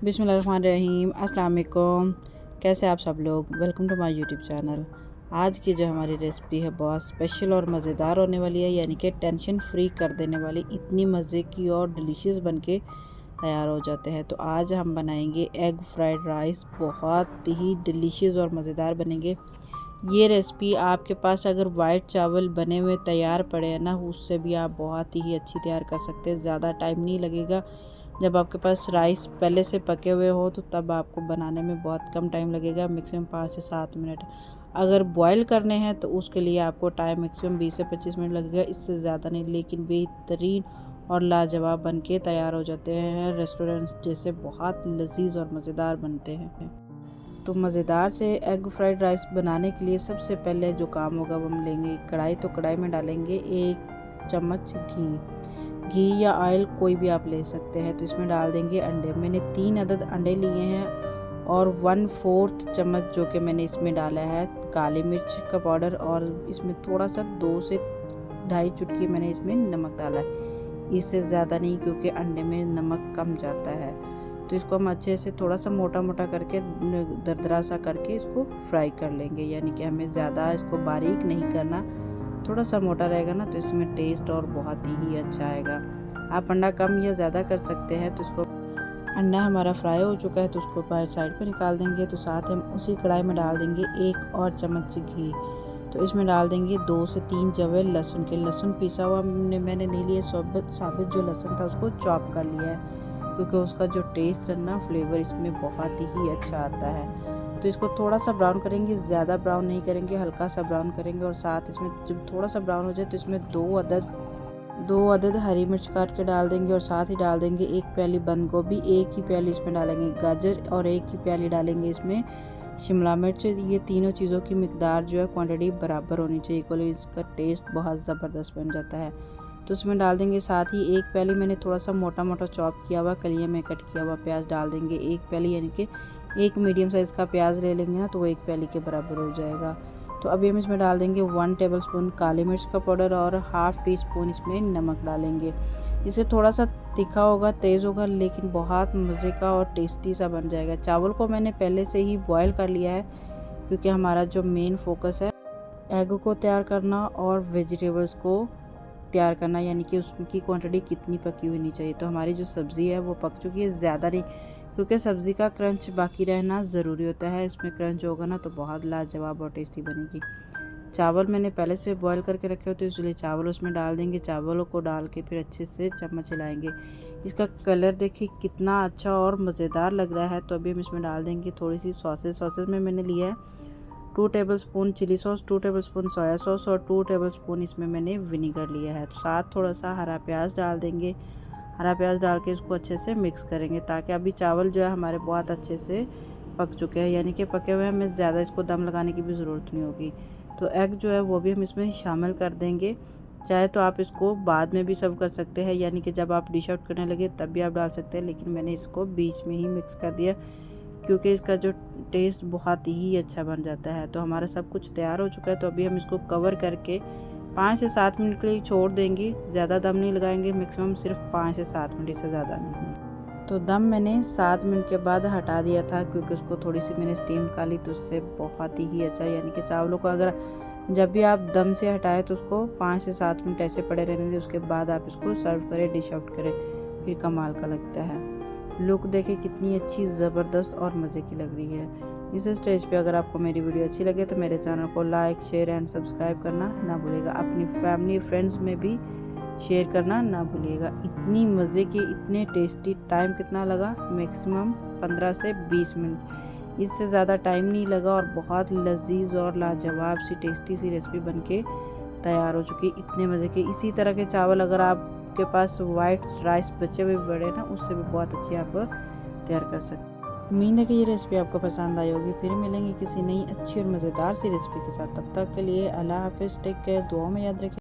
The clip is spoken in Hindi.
बिस्मिल्लाहिर्रहमानिर्रहीम, अस्सलाम वालेकुम। कैसे आप सब लोग। Welcome to my YouTube channel. आज की जो हमारी रेसिपी है बहुत स्पेशल और मज़ेदार होने वाली है, यानी कि टेंशन फ्री कर देने वाली, इतनी मज़े की और डिलीशियस बनके तैयार हो जाते हैं। तो आज हम बनाएंगे एग फ्राइड राइस। बहुत ही डिलीशियस और मज़ेदार बनेंगे। ये रेसिपी आपके पास अगर वाइट चावल बने हुए तैयार पड़े हैं ना, उससे भी आप बहुत ही अच्छी तैयार कर सकते हैं। ज़्यादा टाइम नहीं लगेगा। जब आपके पास राइस पहले से पके हुए हो तो तब आपको बनाने में बहुत कम टाइम लगेगा, मैक्सिमम 5 से 7 मिनट। अगर बॉयल करने हैं तो उसके लिए आपको टाइम मैक्सिमम 20 से 25 मिनट लगेगा, इससे ज़्यादा नहीं। लेकिन बेहतरीन और लाजवाब बनके तैयार हो जाते हैं, रेस्टोरेंट्स जैसे बहुत लजीज और मज़ेदार बनते हैं। तो मज़ेदार से एग फ्राइड राइस बनाने के लिए सबसे पहले जो काम होगा वो हम लेंगे कढ़ाई। तो कढ़ाई में डालेंगे 1 चम्मच घी या ऑयल, कोई भी आप ले सकते हैं। तो इसमें डाल देंगे अंडे। मैंने 3 अदद अंडे लिए हैं और 1/4 चम्मच जो कि मैंने इसमें डाला है काली मिर्च का पाउडर, और इसमें थोड़ा सा 2 से 2.5 चुटकी मैंने इसमें नमक डाला है। इससे ज़्यादा नहीं, क्योंकि अंडे में नमक कम जाता है। तो इसको हम अच्छे से थोड़ा सा मोटा मोटा करके दरदरा सा करके इसको फ्राई कर लेंगे, यानी कि हमें ज़्यादा इसको बारीक नहीं करना। थोड़ा सा मोटा रहेगा ना तो इसमें टेस्ट और बहुत ही अच्छा आएगा। आप अंडा कम या ज़्यादा कर सकते हैं। तो इसको अंडा हमारा फ्राई हो चुका है तो उसको बाहर साइड पे निकाल देंगे। तो साथ हम उसी कढ़ाई में डाल देंगे 1 और चम्मच घी। तो इसमें डाल देंगे 2 से 3 जवे लहसुन के। लहसुन पिसा हुआ मैंने नहीं लिया, साबित जो लहसुन था उसको चॉप कर लिया है, क्योंकि उसका जो टेस्ट है ना, फ्लेवर इसमें बहुत ही अच्छा आता है। तो इसको थोड़ा सा ब्राउन करेंगे, ज़्यादा ब्राउन नहीं करेंगे, हल्का सा ब्राउन करेंगे। और साथ इसमें जब थोड़ा सा ब्राउन हो जाए तो इसमें 2 अदद हरी मिर्च काट के डाल देंगे। और साथ ही डाल देंगे 1 प्याली बंद गोभी, 1 ही प्याली इसमें डालेंगे गाजर, और 1 ही प्याली डालेंगे इसमें शिमला मिर्च। ये तीनों चीज़ों की मिकदार जो है क्वांटिटी बराबर होनी चाहिए, इक्वली। इसका टेस्ट बहुत ज़बरदस्त बन जाता है। तो इसमें डाल देंगे साथ ही 1 प्याली मैंने थोड़ा सा मोटा मोटा चॉप किया हुआ कलियां में कट किया हुआ प्याज डाल देंगे। 1 प्याली यानी कि 1 मीडियम साइज़ का प्याज ले लेंगे ना, तो वो 1 प्याली के बराबर हो जाएगा। तो अभी हम इसमें डाल देंगे 1 टेबलस्पून काली मिर्च का पाउडर और ½ टीस्पून इसमें नमक डालेंगे। इससे थोड़ा सा तीखा होगा, तेज़ होगा, लेकिन बहुत मज़े का और टेस्टी सा बन जाएगा। चावल को मैंने पहले से ही बॉयल कर लिया है, क्योंकि हमारा जो मेन फोकस है एग को तैयार करना और वेजिटेबल्स को तैयार करना, यानी कि उसकी क्वांटिटी कितनी पकी हुई नहीं चाहिए। तो हमारी जो सब्ज़ी है वो पक चुकी है, ज़्यादा नहीं, क्योंकि सब्ज़ी का क्रंच बाकी रहना ज़रूरी होता है। इसमें क्रंच होगा ना तो बहुत लाजवाब और टेस्टी बनेगी। चावल मैंने पहले से बॉईल करके रखे होते हैं, इसलिए चावल उसमें डाल देंगे। चावलों को डाल के फिर अच्छे से चम्मच हिलाएंगे। इसका कलर देखिए कितना अच्छा और मज़ेदार लग रहा है। तो अभी हम इसमें डाल देंगे थोड़ी सी सॉसेस में मैंने लिया है 2 tablespoon chilli sauce, 2 tablespoon soya sauce और 2 टेबलस्पून इसमें मैंने विनीगर लिया है। तो साथ थोड़ा सा हरा प्याज डाल देंगे। हरा प्याज डाल के इसको अच्छे से मिक्स करेंगे, ताकि अभी चावल जो है हमारे बहुत अच्छे से पक चुके हैं, यानी कि पके हुए हैं। हमें ज़्यादा इसको दम लगाने की भी ज़रूरत नहीं होगी। तो एग जो है वो भी हम इसमें शामिल कर देंगे। चाहे तो आप इसको बाद में भी सर्व कर सकते हैं, यानी कि जब आप डिश आउट करने लगे तब भी आप डाल सकते हैं, लेकिन मैंने इसको बीच में ही मिक्स कर दिया, क्योंकि इसका जो टेस्ट बहुत ही अच्छा बन जाता है। तो हमारा सब कुछ तैयार हो चुका है। तो अभी हम इसको कवर करके 5 से 7 मिनट के लिए छोड़ देंगे। ज़्यादा दम नहीं लगाएंगे, मैक्सिमम सिर्फ 5 से 7 मिनट, इससे ज़्यादा नहीं। तो दम मैंने 7 मिनट के बाद हटा दिया था, क्योंकि उसको थोड़ी सी मैंने स्टीम निकाली, तो उससे बहुत ही अच्छा, यानी कि चावलों को अगर जब भी आप दम से हटाएं तो उसको 5 से 7 मिनट ऐसे पड़े रहने दें। उसके बाद आप इसको सर्व करें, डिश आउट करें, फिर कमाल का लगता है। लुक देखे कितनी अच्छी ज़बरदस्त और मज़े की लग रही है। इस स्टेज पे अगर आपको मेरी वीडियो अच्छी लगे तो मेरे चैनल को लाइक, शेयर एंड सब्सक्राइब करना ना भूलिएगा। अपनी फैमिली फ्रेंड्स में भी शेयर करना ना भूलिएगा। इतनी मज़े की, इतने टेस्टी। टाइम कितना लगा? मैक्सिमम 15 से 20 मिनट, इससे ज़्यादा टाइम नहीं लगा, और बहुत लजीज और लाजवाब सी टेस्टी सी रेसिपी बनके तैयार हो चुकी है। इतने मज़े के इसी तरह के चावल अगर आपके पास वाइट राइस बचे हुए बड़े ना, उससे भी बहुत अच्छी आप तैयार कर सकते हैं। उम्मीद है कि ये रेसिपी आपको पसंद आई होगी। फिर मिलेंगे किसी नई अच्छी और मज़ेदार सी रेसिपी के साथ। तब तक के लिए अल्लाह हाफिज़, टेक केयर, दुआओं में याद रखें।